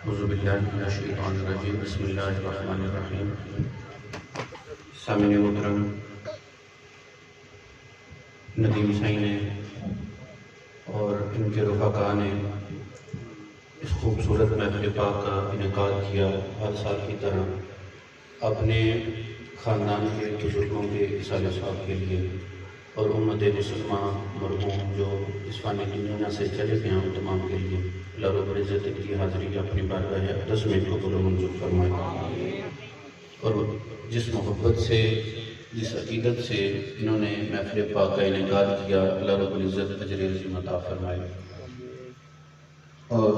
اعوذ باللہ من الشیطان الرجیم بسم اللہ الرحمن الرحیم۔ سامعین محترم، ندیم سائی نے اور ان کے رفقا نے اس خوبصورت محفل پاک کا انعقاد کیا ہر سال کی طرح اپنے خاندان کے بزرگوں کے اصالہ صاحب کے لیے اور امت مسلمہ مرحوم جو اس فانی دنیا سے چلے گئے ہیں ان تمام کے لیے اللہ رب العزت کی حاضری اپنی بارگاہ اقدس میں قبول و منظور فرمائے، اور جس محبت سے جس عقیدت سے انہوں نے محفل پاک کا انعقاد کیا اللہ رب العزت اجر عظیم عطا فرمائے۔ اور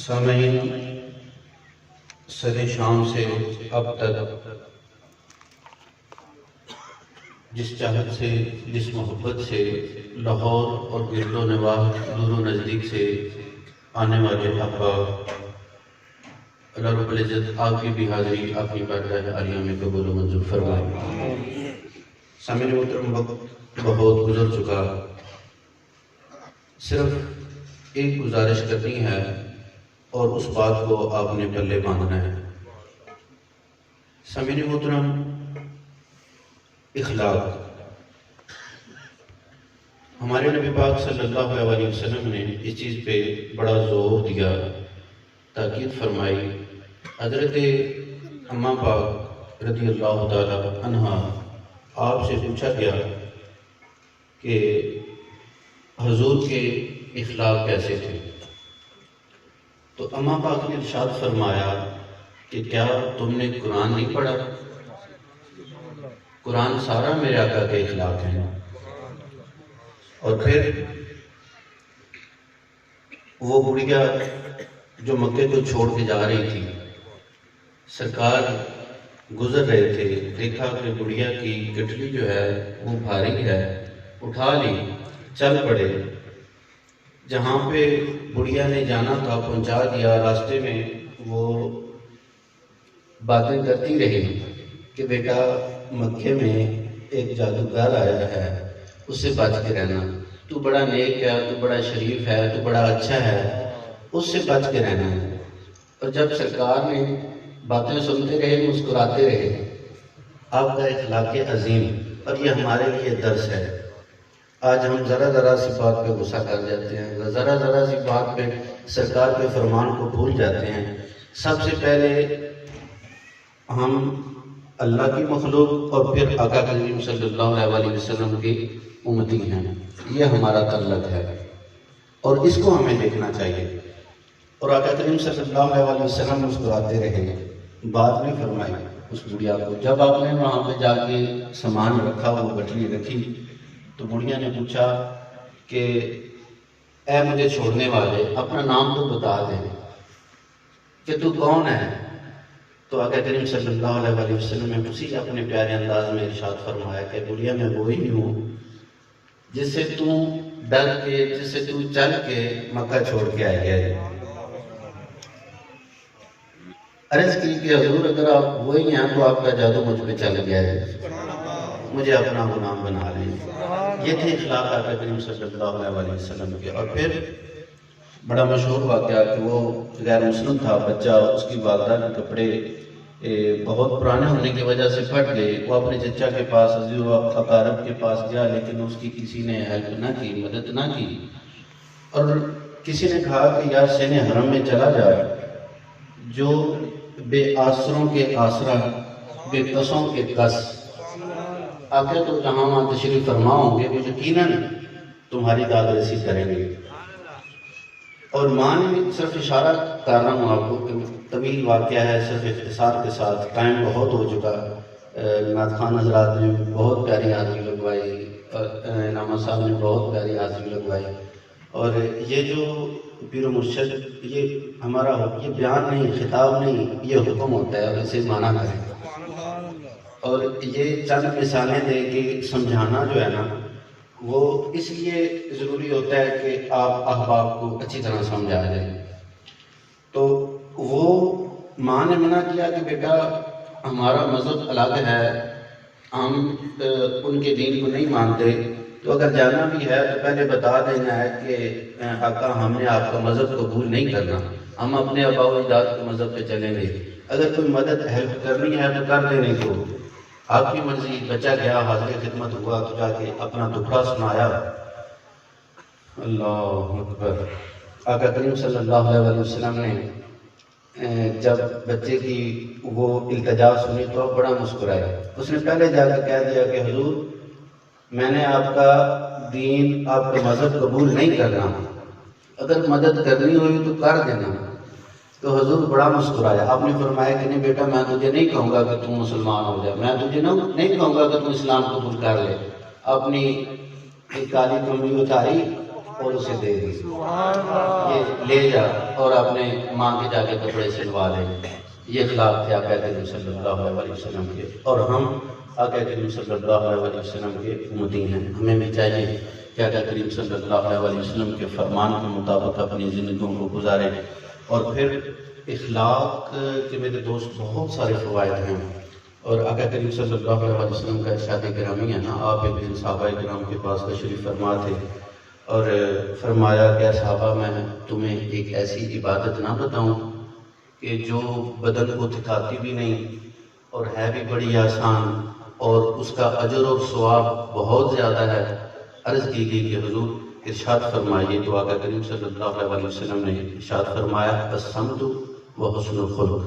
سامعین، سر شام سے اب تک جس چاہت سے جس محبت سے لاہور اور گرد و نواح دور و نزدیک سے آنے والے احباب اللہ رب العزت آپ کی بھی حاضری آپ کی بارگاہ عالیہ میں قبول و منظور فرمائے۔ سامعین محترم، وقت بہت گزر چکا، صرف ایک گزارش کرنی ہے اور اس بات کو آپ نے پلے باندھنا ہے۔ سامعین محترم، اخلاق، ہمارے نبی پاک صلی اللہ علیہ وسلم نے اس چیز پہ بڑا زور دیا، تاکید فرمائی۔ حضرت اماں پاک رضی اللہ تعالی عنہا آپ سے پوچھا گیا کہ حضور کے اخلاق کیسے تھے، تو اماں پاک نے ارشاد فرمایا کہ کیا تم نے قرآن نہیں پڑھا؟ قرآن سارا میرے آقا کے اخلاق ہیں۔ اور پھر وہ بڑھیا جو مکے کو چھوڑ کے جا رہی تھی، سرکار گزر رہے تھے، دیکھا کہ بڑھیا کی گٹھلی جو ہے وہ بھاری ہے، اٹھا لی، چل پڑے۔ جہاں پہ بڑھیا نے جانا تھا پہنچا دیا، راستے میں وہ باتیں کرتی رہی کہ بیٹا مکے میں ایک جادوگر آیا ہے، اس سے بچ کے رہنا، تو بڑا نیک ہے، تو بڑا شریف ہے، تو بڑا اچھا ہے، اس سے بچ کے رہنا ہے۔ اور جب سرکار نے باتیں سنتے رہے، مسکراتے رہے۔ آپ کا اخلاق عظیم، اور یہ ہمارے لیے درس ہے۔ آج ہم ذرا سی بات پہ غصہ کر جاتے ہیں، ذرا سی بات پہ سرکار کے فرمان کو بھول جاتے ہیں۔ سب سے پہلے ہم اللہ کی مخلوق اور پھر آقا کریم صلی اللہ علیہ وسلم کی امتی ہیں، یہ ہمارا تعلق ہے اور اس کو ہمیں دیکھنا چاہیے۔ اور آقا کریم صلی اللہ علیہ وسلم مسکراتے رہے، بات نہیں فرمائی اس بڑھیا کو۔ جب آپ نے وہاں پہ جا کے سامان رکھا، وہ گٹھلی رکھی، تو بڑھیا نے پوچھا کہ اے مجھے چھوڑنے والے، اپنا نام تو بتا دیں کہ تو کون ہے۔ تو آقا کریم صلی اللہ علیہ وسلم نے اسی اپنے پیارے انداز میں ارشاد فرمایا کہ بڑھیا میں وہی ہوں جس سے تو ڈر کے، جس سے تو چل کے مکہ چھوڑ کے آئی ہے۔ عرض کی کہ حضور اگر آپ وہی ہیں تو آپ کا جادو مجھ پہ چل گیا ہے، مجھے اپنا غلام بنا لیں۔ یہ تھے اخلاق آقا کریم صلی اللہ علیہ وسلم کے۔ اور پھر بڑا مشہور واقعہ کہ وہ غیر مسلم تھا بچہ، اس کی والدہ کے کپڑے بہت پرانے ہونے کی وجہ سے پھٹ گئے۔ وہ اپنے چچا کے پاس، عزیز و اقارب کے پاس گیا، لیکن اس کی کسی نے ہیلپ نہ کی، مدد نہ کی۔ اور کسی نے کہا کہ یار سین حرم میں چلا جا، جو بے آسروں کے آسرا، بے کسوں کے کس، آقا تو جہاں وہاں تشریف فرما ہوں گے، وہ یقیناً تمہاری داد رسی کریں گے۔ اور ماں نے صرف اشارہ کر رہا ہوں آپ کو کہ طویل واقعہ ہے، صرف اختصار کے ساتھ، ٹائم بہت ہو چکا۔ نعت خوان حضرات نے بہت پیاری حاضری لگوائی، اور علامہ صاحب نے بہت پیاری حاضری لگوائی۔ اور یہ جو پیر و مرشد، یہ ہمارا یہ بیان نہیں، خطاب نہیں، یہ حکم ہوتا ہے، اور اسے مانا کریں۔ اور یہ چند مثالیں دے کے سمجھانا جو ہے نا، وہ اس لیے ضروری ہوتا ہے کہ آپ احباب کو اچھی طرح سمجھا جائیں۔ تو وہ ماں نے منع کیا کہ بیٹا ہمارا مذہب الگ ہے، ہم ان کے دین کو نہیں مانتے، تو اگر جانا بھی ہے تو پہلے بتا دینا ہے کہ آقا ہم نے آپ کا مذہب قبول نہیں کرنا۔ ہم اپنے آباء و اجداد کے مذہب پہ چلیں گے. اگر کوئی مدد ہیلپ کرنی ہے تو کر دیں، نہیں تو آپ کی مرضی. بچہ گیا، حاضر خدمت ہوا تو جا کے اپنا دکھڑا سنایا. اللہ اکبر. آقا کریم صلی اللہ علیہ وسلم نے جب بچے کی وہ التجا سنی تو بڑا مسکرائے. اس نے پہلے جا کے کہہ دیا کہ حضور میں نے آپ کا دین، آپ کا مذہب قبول نہیں کرنا، اگر مدد کرنی ہوئی تو کر دینا. تو حضور بڑا مسکرایا. آپ نے فرمایا کہ نہیں بیٹا، میں تجھے نہیں کہوں گا کہ تم مسلمان ہو جائے، میں تجھے نہیں کہوں گا کہ تم اسلام قبول کر لے. اپنی ایک کالی کمری اتاری اور اسے دے دی، یہ لے جا اور اپنے ماں کے جا کے کپڑے سلوا لے. یہ اخلاق تھے آقا کریم صلی اللہ علیہ وسلم کے، اور ہم آقا کریم صلی اللہ علیہ وسلم کے امتی ہیں. ہمیں بھی چاہیے کہ آقا کریم صلی اللہ علیہ وسلم کے فرمان کے مطابق اپنی زندگیوں کو گزاریں. اور پھر اخلاق کے میرے دوست بہت سارے فوائد ہیں. اور آقا کریم صلی اللہ علیہ وسلم کا ارشاد گرامی ہے نا. آپ ایک دن صحابہ کرام کے پاس تشریف فرما تھے اور فرمایا کہ صحابہ میں تمہیں ایک ایسی عبادت نہ بتاؤں کہ جو بدن کو تھکاتی بھی نہیں اور ہے بھی بڑی آسان اور اس کا اجر اور ثواب بہت زیادہ ہے. عرض کی گئی کہ حضور ارشاد فرمائیے. تو آقا کریم صلی اللہ علیہ وسلم نے ارشاد فرمایا الصمت و حسن الخلق،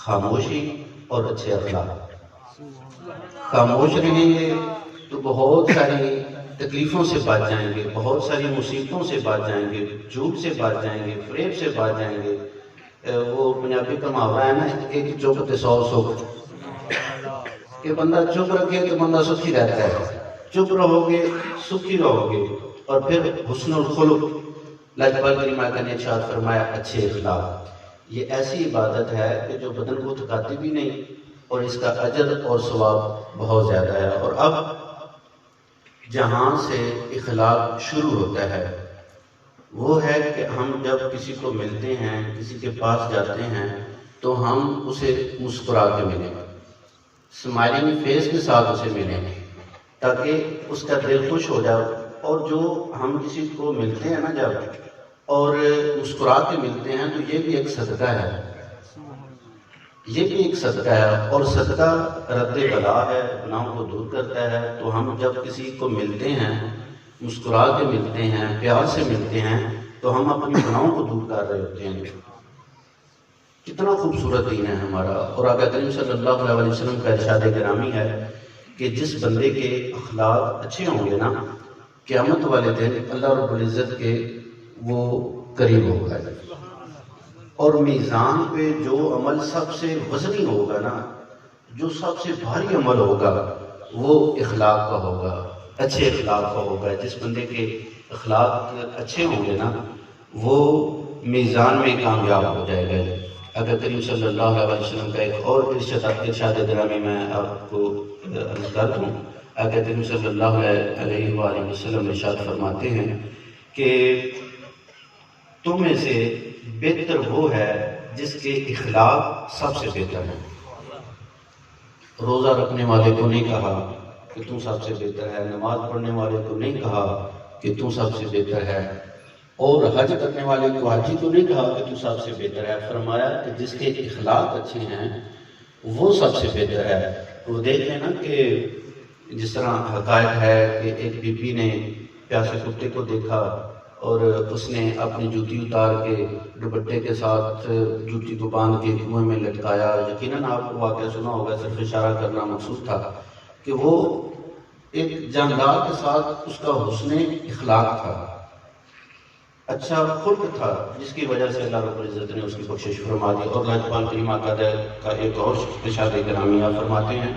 خاموشی اور اچھے اخلاق. خاموش رہیں گے تو بہت ساری تکلیفوں سے بچ جائیں گے، بہت ساری مصیبتوں سے بچ جائیں گے، جھوٹ سے بچ جائیں گے، فریب سے بچ جائیں گے. وہ پنجابی کا محاورہ ہے نا، ایک چپ تے 100 سکھ، کہ بندہ چپ رکھے تو بندہ سکھی رہتا ہے. چپ رہو گے سکھی رہو گے. اور پھر حسن الخلق، لاجپال کی ماتا نے ارشاد فرمایا اچھے اخلاق. یہ ایسی عبادت ہے کہ جو بدن کو تھکاتی بھی نہیں اور اس کا اجر اور ثواب بہت زیادہ ہے. اور اب جہاں سے اخلاق شروع ہوتا ہے وہ ہے کہ ہم جب کسی کو ملتے ہیں، کسی کے پاس جاتے ہیں تو ہم اسے مسکرا کے ملیں، اسمائلنگ فیس کے ساتھ اسے ملیں تاکہ اس کا دل خوش ہو جائے. اور جو ہم کسی کو ملتے ہیں نا جب اور مسکرا کے ملتے ہیں تو یہ بھی ایک صدقہ ہے، یہ بھی ایک صدقہ ہے. اور صدقہ رد بلا ہے، گناہوں کو دور کرتا ہے. تو ہم جب کسی کو ملتے ہیں، مسکرا کے ملتے ہیں، پیار سے ملتے ہیں تو ہم اپنے گناہوں کو دور کر رہے ہوتے ہیں. کتنا خوبصورت دین ہے ہمارا. اور آقا کریم صلی اللہ علیہ وسلم کا ارشاد گرامی ہے کہ جس بندے کے اخلاق اچھے ہوں گے نا، قیامت والے دن اللہ رب العزت کے وہ قریب ہوگا. اور میزان پہ جو عمل سب سے وزنی ہوگا نا، جو سب سے بھاری عمل ہوگا وہ اخلاق کا ہوگا، اچھے اخلاق کا ہوگا. جس بندے کے اخلاق اچھے ہوں گے نا وہ میزان میں کامیاب ہو جائے گا. اگر کریم صلی اللہ علیہ وسلم کا ایک اور ارشاد گرامی میں آپ کو عرض کر دوں. اگر کریم صلی اللہ علیہ وآلہ وسلم ارشاد فرماتے ہیں کہ تم میں سے بہتر وہ ہے جس کے اخلاق سب سے بہتر ہیں. روزہ رکھنے والے کو نہیں کہا کہ تم سب سے بہتر ہے، نماز پڑھنے والے کو نہیں کہا کہ تم سب سے بہتر ہے، اور حج کرنے والے کو حاجی کو نہیں کہا کہ تم سب سے بہتر ہے. فرمایا کہ جس کے اخلاق اچھے ہیں وہ سب سے بہتر ہے. وہ دیکھ لیں نا کہ جس طرح حقائق ہے کہ ایک بی بی نے پیاسے کتے کو دیکھا اور اس نے اپنی جوتی اتار کے دوپٹے کے ساتھ جوتی کو باندھ کے کنویں میں لٹکایا. یقیناً آپ کو واقعہ سنا ہوگا، صرف اشارہ کرنا مقصود تھا کہ وہ ایک جاندار کے ساتھ اس کا حسن اخلاق تھا، اچھا خلق تھا، جس کی وجہ سے اللہ رب العزت نے اس کی بخشش فرما دی. اور لاجپال کریمہ کا ایک اور ارشاد گرامی فرماتے ہیں